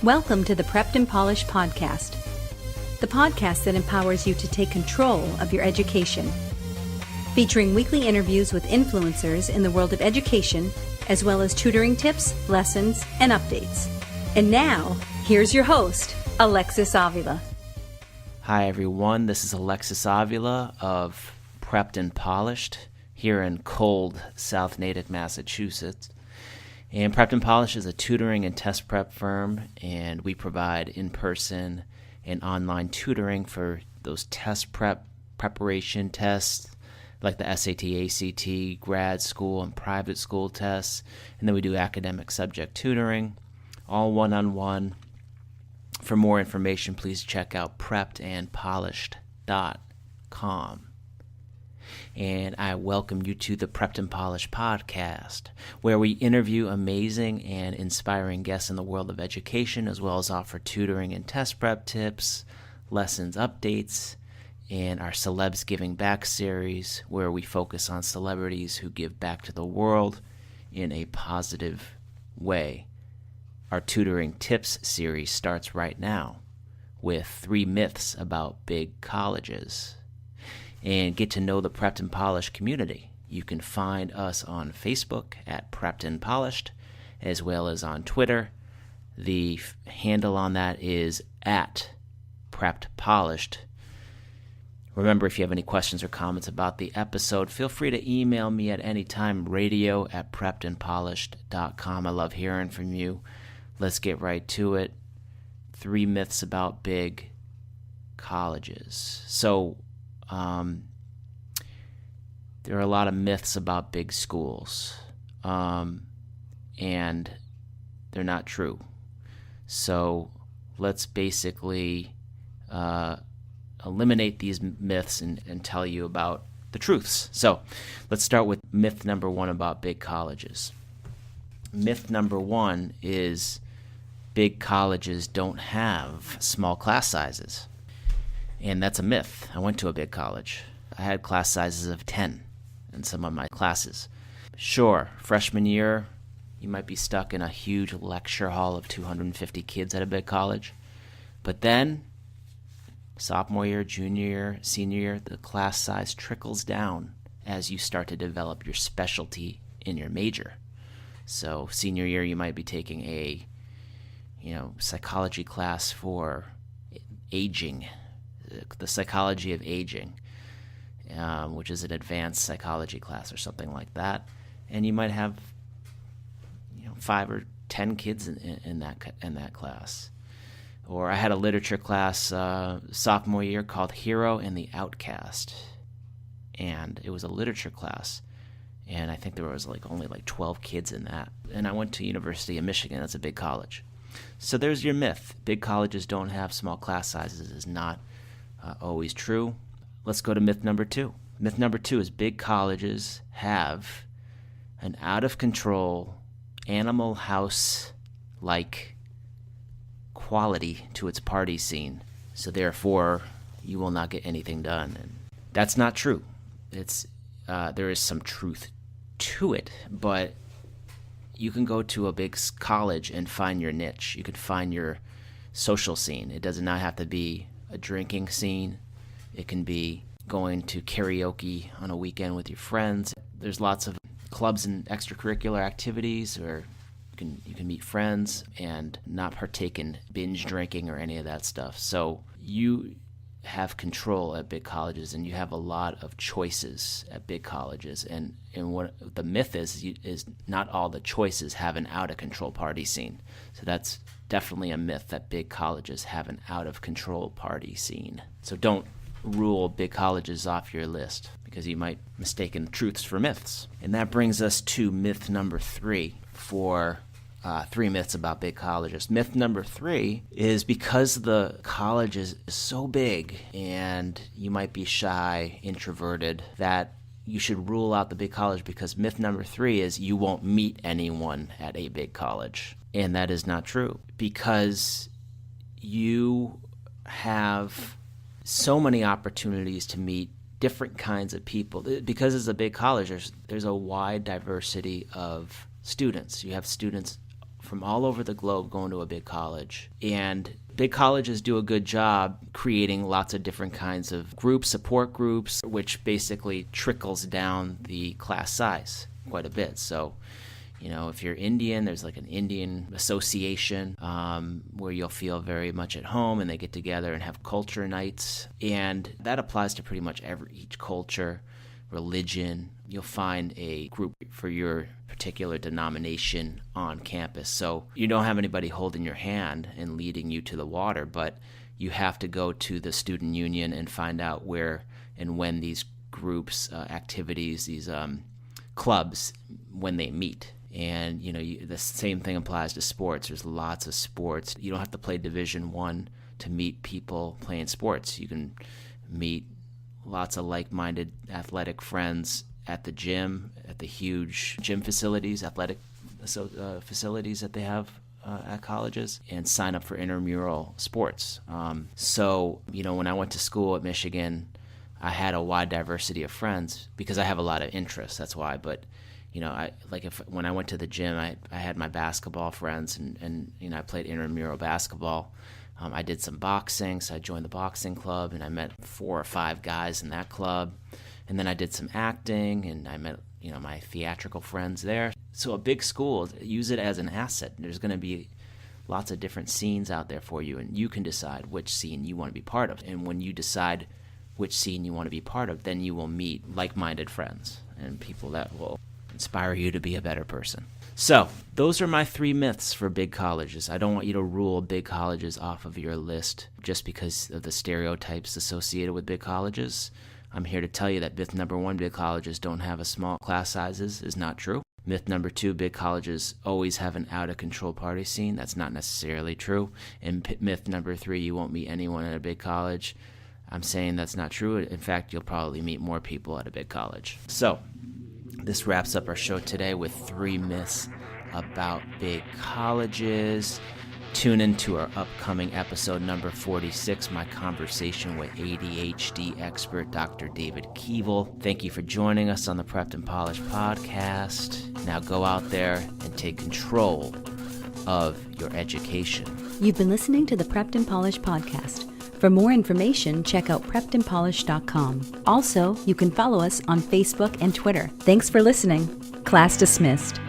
Welcome to the Prepped and Polished podcast, the podcast that empowers you to take control of your education. Featuring weekly interviews with influencers in the world of education, as well as tutoring tips, lessons, and updates. And now, here's your host, Alexis Avila. Hi everyone, this is Alexis Avila of Prepped and Polished here in cold South Natick, Massachusetts. And Prepped and Polished is a tutoring and test prep firm, and we provide in-person and online tutoring for those preparation tests, like the SAT, ACT, grad school, and private school tests. And then we do academic subject tutoring, all one-on-one. For more information, please check out preppedandpolished.com. And I welcome you to the Prepped and Polished podcast, where we interview amazing and inspiring guests in the world of education, as well as offer tutoring and test prep tips, lessons updates, and our Celebs Giving Back series, where we focus on celebrities who give back to the world in a positive way. Our tutoring tips series starts right now with 3 myths about big colleges. And get to know the Prepped and Polished community. You can find us on Facebook at Prepped and Polished, as well as on Twitter. The handle on that is at Prepped Polished. Remember, if you have any questions or comments about the episode, feel free to email me at any time, radio@preppedandpolished.com. I love hearing from you. Let's get right to it. 3 myths about big colleges. So, there are a lot of myths about big schools, and they're not true. So let's basically eliminate these myths and tell you about the truths. So let's start with myth number 1 about big colleges. Myth number 1 is big colleges don't have small class sizes. And that's a myth. I went to a big college. I had class sizes of 10 in some of my classes. Sure, freshman year, you might be stuck in a huge lecture hall of 250 kids at a big college. But then, sophomore year, junior year, senior year, the class size trickles down as you start to develop your specialty in your major. So senior year, you might be taking a, psychology class for aging, the psychology of aging, which is an advanced psychology class or something like that, and you might have 5 or 10 kids in that class. Or I had a literature class sophomore year called Hero and the Outcast, and it was a literature class, and I think there was only 12 kids in that. And I went to University of Michigan. That's a big college. So there's your myth. Big colleges don't have small class sizes is not always true. Let's go to myth number 2. Myth number 2 is big colleges have an out-of-control Animal House-like quality to its party scene, so therefore you will not get anything done. And that's not true. There is some truth to it, but you can go to a big college and find your niche. You could find your social scene. It does not have to be a drinking scene. It can be going to karaoke on a weekend with your friends. There's lots of clubs and extracurricular activities where you can meet friends and not partake in binge drinking or any of that stuff. So you have control at big colleges, and you have a lot of choices at big colleges. And what the myth is not all the choices have an out-of-control party scene. So that's definitely a myth that big colleges have an out-of-control party scene. So don't rule big colleges off your list, because you might mistake truths for myths. And that brings us to myth number 3 for 3 myths about big colleges. Myth number 3 is because the college is so big and you might be shy, introverted, that you should rule out the big college, because myth number 3 is you won't meet anyone at a big college. And that is not true, because you have so many opportunities to meet different kinds of people. Because it's a big college, there's a wide diversity of students. You have students from all over the globe going to a big college. And big colleges do a good job creating lots of different kinds of groups, support groups, which basically trickles down the class size quite a bit. So, if you're Indian, there's like an Indian association where you'll feel very much at home, and they get together and have culture nights. And that applies to pretty much each culture, religion. You'll find a group for your particular denomination on campus. So you don't have anybody holding your hand and leading you to the water, but you have to go to the student union and find out where and when these groups, activities, these clubs, when they meet. And, the same thing applies to sports. There's lots of sports. You don't have to play Division I to meet people playing sports. You can meet lots of like-minded athletic friends at the gym, at the huge gym facilities, athletic facilities that they have at colleges, and sign up for intramural sports. So, when I went to school at Michigan, I had a wide diversity of friends because I have a lot of interests. That's why. But when I went to the gym, I had my basketball friends, and I played intramural basketball. I did some boxing, so I joined the boxing club, and I met 4 or 5 guys in that club. And then I did some acting, and I met my theatrical friends there. So a big school, use it as an asset. There's going to be lots of different scenes out there for you, and you can decide which scene you want to be part of. And when you decide which scene you want to be part of, then you will meet like-minded friends and people that will inspire you to be a better person. So those are my 3 myths for big colleges. I don't want you to rule big colleges off of your list just because of the stereotypes associated with big colleges. I'm here to tell you that myth number 1, big colleges don't have a small class sizes, is not true. Myth number 2, big colleges always have an out-of-control party scene. That's not necessarily true. And myth number 3, you won't meet anyone at a big college. I'm saying that's not true. In fact, you'll probably meet more people at a big college. So this wraps up our show today with 3 myths about big colleges. Tune in to our upcoming episode number 46, my conversation with ADHD expert Dr. David Keeble. Thank you for joining us on the Prepped and Polished podcast. Now go out there and take control of your education. You've been listening to the Prepped and Polished podcast. For more information, check out preppedandpolished.com. Also, you can follow us on Facebook and Twitter. Thanks for listening. Class dismissed.